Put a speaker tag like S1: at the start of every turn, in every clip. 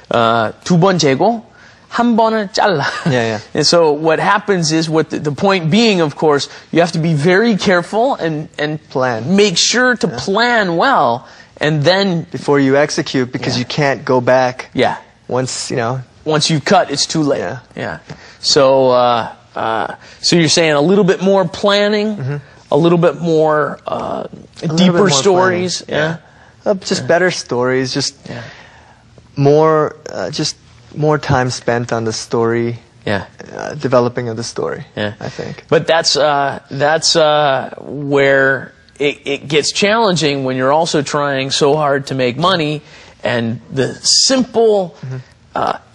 S1: 두 번 재고 한 번은 잘라.
S2: Yeah, yeah.
S1: And so what happens is, what the point being, of course, you have to be very careful and
S2: Plan.
S1: make sure to plan well, and then
S2: Before you execute, because you can't go back.
S1: yeah,
S2: Once, you know.
S1: once you cut, it's too late.
S2: Yeah.
S1: Yeah. So so you're saying a little bit more planning, a little bit more deeper
S2: more
S1: stories.
S2: planning.
S1: Yeah.
S2: Just better stories, just
S1: Yeah.
S2: more time spent on the story,
S1: Yeah.
S2: developing of the story.
S1: Yeah.
S2: I think.
S1: But that's where it gets challenging when you're also trying so hard to make money, and the simple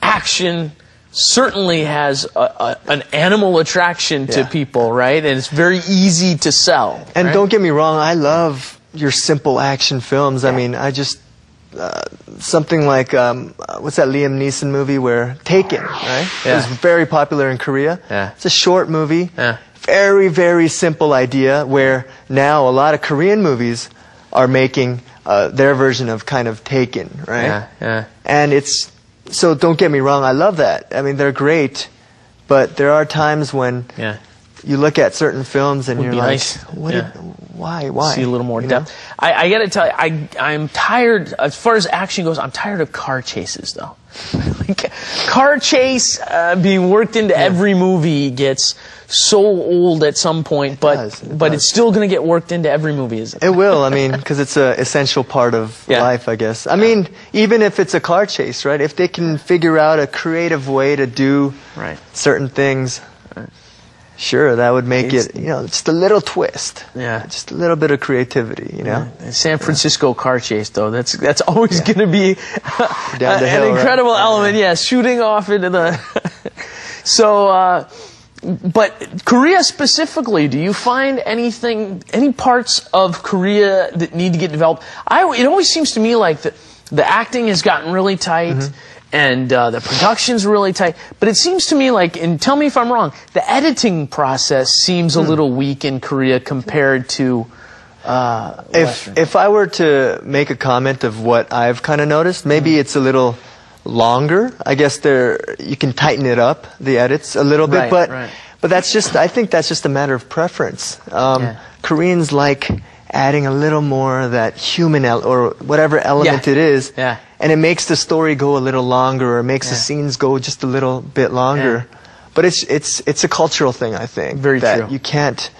S1: action certainly has an animal attraction to people, right? And it's very easy to sell.
S2: And
S1: right?
S2: don't get me wrong, I love your simple action films. I mean, I just something like what's that Liam Neeson movie where Taken, right?
S1: Yeah.
S2: It was very popular in Korea.
S1: Yeah.
S2: It's a short movie.
S1: Yeah.
S2: Very, very simple idea, where now a lot of Korean movies are making their version of kind of Taken, right?
S1: Yeah, yeah.
S2: And it's, so don't get me wrong, I love that. I mean, they're great, but there are times when
S1: Yeah.
S2: you look at certain films and
S1: Would
S2: you're
S1: be
S2: like,
S1: nice.
S2: what
S1: Yeah.
S2: why?
S1: See a little more
S2: You know?
S1: depth. I got to tell you, I'm tired, as far as action goes, I'm tired of car chases, though. Like, car chase being worked into every movie gets so old at some point, but
S2: does.
S1: it's still going to get worked into every movie, isn't it?
S2: It will, I mean, because it's an essential part of
S1: Yeah.
S2: life, I guess. I mean, even if it's a car chase, right? If they can figure out a creative way to do
S1: Right.
S2: certain things, sure, that would make it, you know, just a little twist.
S1: Yeah.
S2: Just a little bit of creativity, you know?
S1: San Francisco car chase, though, that's always going to be
S2: Down the
S1: an
S2: hill, right?
S1: incredible element. Yeah, shooting off into the. So, but Korea specifically, do you find any parts of Korea that need to get developed? It always seems to me like the acting has gotten really tight. And the production's really tight. But it seems to me like, and tell me if I'm wrong, the editing process seems a little weak in Korea compared to
S2: If I were to make a comment of what I've kind of noticed, maybe it's a little longer. I guess you can tighten it up, the edits, a little bit.
S1: Right.
S2: But that's just, I think that's just a matter of preference. Koreans like adding a little more of that human or whatever element it is.
S1: Yeah.
S2: And it makes the story go a little longer, or makes the scenes go just a little bit longer.
S1: Yeah.
S2: But it's a cultural thing, I think.
S1: Very
S2: that
S1: true.
S2: You can't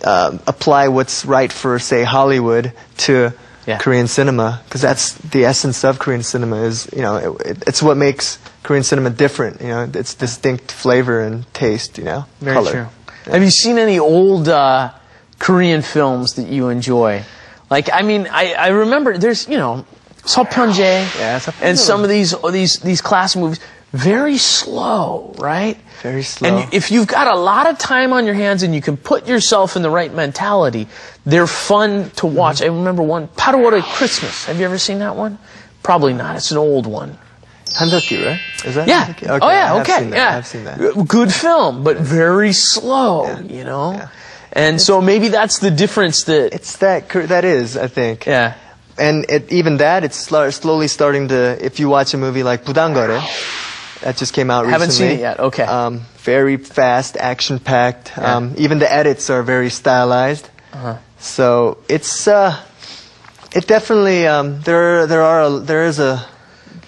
S2: apply what's right for, say, Hollywood to Korean cinema, because that's the essence of Korean cinema. Is, you know, it's what makes Korean cinema different. You know, it's distinct flavor and taste. You know,
S1: Very
S2: color.
S1: true. Yeah. Have you seen any old Korean films that you enjoy? Like, I mean, I remember there's, you know, 서편제 and some of these classic movies, very slow, right?
S2: Very slow.
S1: And if you've got a lot of time on your hands and you can put yourself in the right mentality, they're fun to watch. I remember one, 8월의 Christmas. Have you ever seen that one? Probably not. It's an old one.
S2: 한석규, right? Is that
S1: Yeah.
S2: Hanseokyu?
S1: Oh yeah. Okay. Yeah.
S2: I've seen that.
S1: Good film, but very slow. You know.
S2: Yeah.
S1: And so maybe that's the difference that.
S2: It's that is, I think.
S1: Yeah.
S2: And even that, it's slowly starting to, if you watch a movie like 부당거래, that just came out recently.
S1: Haven't seen it yet, okay.
S2: Very fast, action-packed.
S1: Yeah.
S2: Even the edits are very stylized. So it's, it definitely, there is a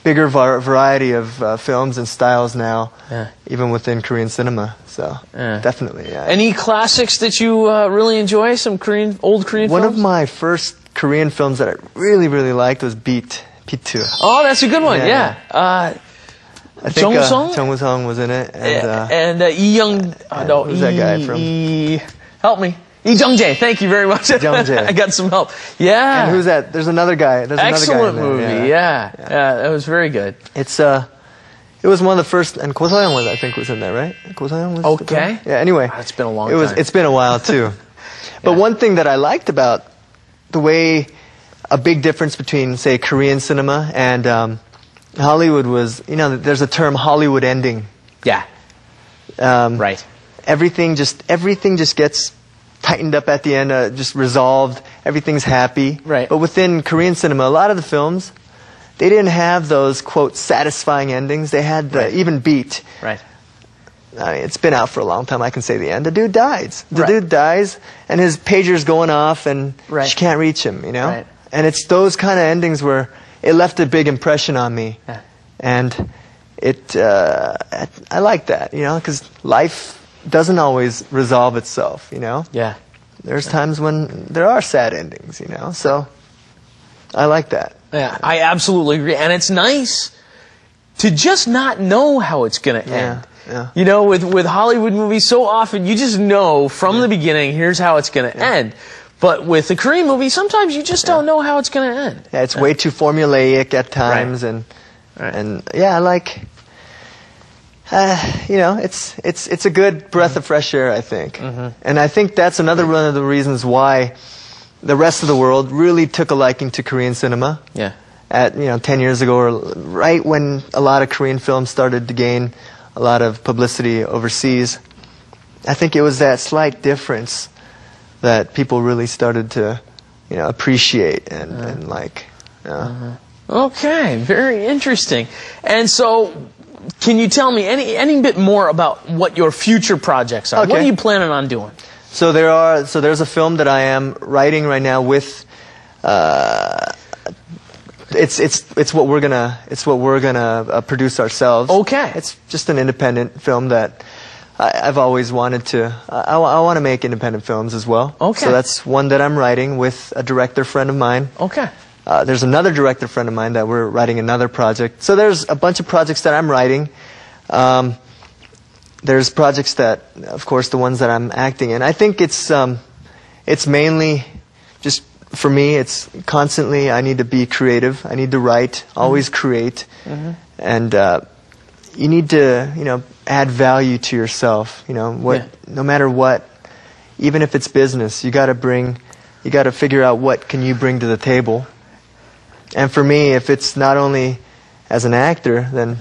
S2: bigger variety of films and styles now, even within Korean cinema. So definitely, yeah.
S1: Any classics that you really enjoy? Some old Korean films?
S2: One of my first Korean films that I really, really liked was Beat 2.
S1: Oh, that's a good one. Yeah.
S2: I think
S1: Jung-sung?
S2: Jung Woo-sung was in it,
S1: and Lee Young. No,
S2: who's that guy from?
S1: Help me. Lee Jung-jae. Thank you very much. I got some help. Yeah.
S2: And who's that? There's another guy.
S1: Excellent
S2: another guy in there.
S1: movie. Yeah. That was very good.
S2: It was one of the first, and Ko So-young was in there, right? Ko So-young was.
S1: Okay.
S2: Yeah. Anyway,
S1: It's been a long time.
S2: It's been a while too. But one thing that I liked about the way, a big difference between, say, Korean cinema and Hollywood was, you know, there's a term Hollywood ending.
S1: Yeah. Right.
S2: Everything just gets tightened up at the end, just resolved. Everything's happy.
S1: Right.
S2: But within Korean cinema, a lot of the films, they didn't have those, quote, satisfying endings. They had the even beat.
S1: Right.
S2: I mean, it's been out for a long time. I can say the end. The dude dies. The
S1: Right.
S2: dude dies, and his pager's going off, and
S1: Right.
S2: she can't reach him, you know?
S1: Right.
S2: And it's those kind of endings where it left a big impression on me.
S1: Yeah.
S2: And I like that, you know, because life doesn't always resolve itself, you know?
S1: Yeah.
S2: There's times when there are sad endings, you know? So I like that.
S1: Yeah, I absolutely agree. And it's nice to just not know how it's going to end.
S2: Yeah.
S1: You know, with Hollywood movies, so often you just know from the beginning, here's how it's going to end. But with a Korean movie, sometimes you just don't know how it's going to end.
S2: Yeah, it's way too formulaic at times,
S1: Right.
S2: and yeah, I like, you know, it's a good breath of fresh air, I think. And I think that's another one of the reasons why the rest of the world really took a liking to Korean cinema.
S1: Yeah.
S2: At 10 years ago, or right when a lot of Korean films started to gain a lot of publicity overseas, I think it was that slight difference that people really started to, appreciate and like.
S1: Okay, very interesting. And so, can you tell me any bit more about what your future projects are?
S2: Okay.
S1: What are you planning on doing?
S2: So there's a film that I am writing right now with. It's what we're gonna produce ourselves.
S1: Okay.
S2: It's just an independent film that I've always wanted to. I want to make independent films as well.
S1: Okay.
S2: So that's one that I'm writing with a director friend of mine.
S1: Okay.
S2: There's another director friend of mine that we're writing another project. So there's a bunch of projects that I'm writing. There's projects that, of course, the ones that I'm acting in. I think it's mainly just. For me, it's constantly, I need to be creative. I need to write, always create. And you need to, add value to yourself. No matter what, even if it's business, you got to figure out what can you bring to the table. And for me, if it's not only as an actor, then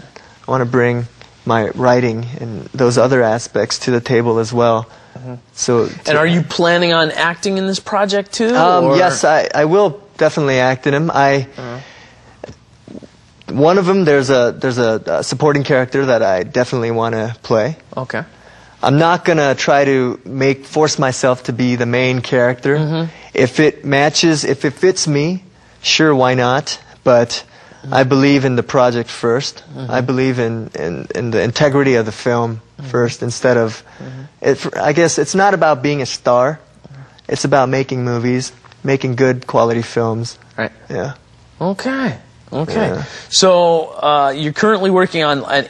S2: I want to bring my writing and those other aspects to the table as well. And are
S1: you planning on acting in this project too?
S2: Yes, I will definitely act in them. One of them, there's a supporting character that I definitely want to play.
S1: Okay.
S2: I'm not gonna try to force myself to be the main character. If it matches, if it fits me, sure, why not? But I believe in the project first. I believe in the integrity of the film first, instead of. I guess it's not about being a star. It's about making movies, making good quality films.
S1: Right.
S2: Yeah.
S1: Okay.
S2: Yeah.
S1: So you're currently working on an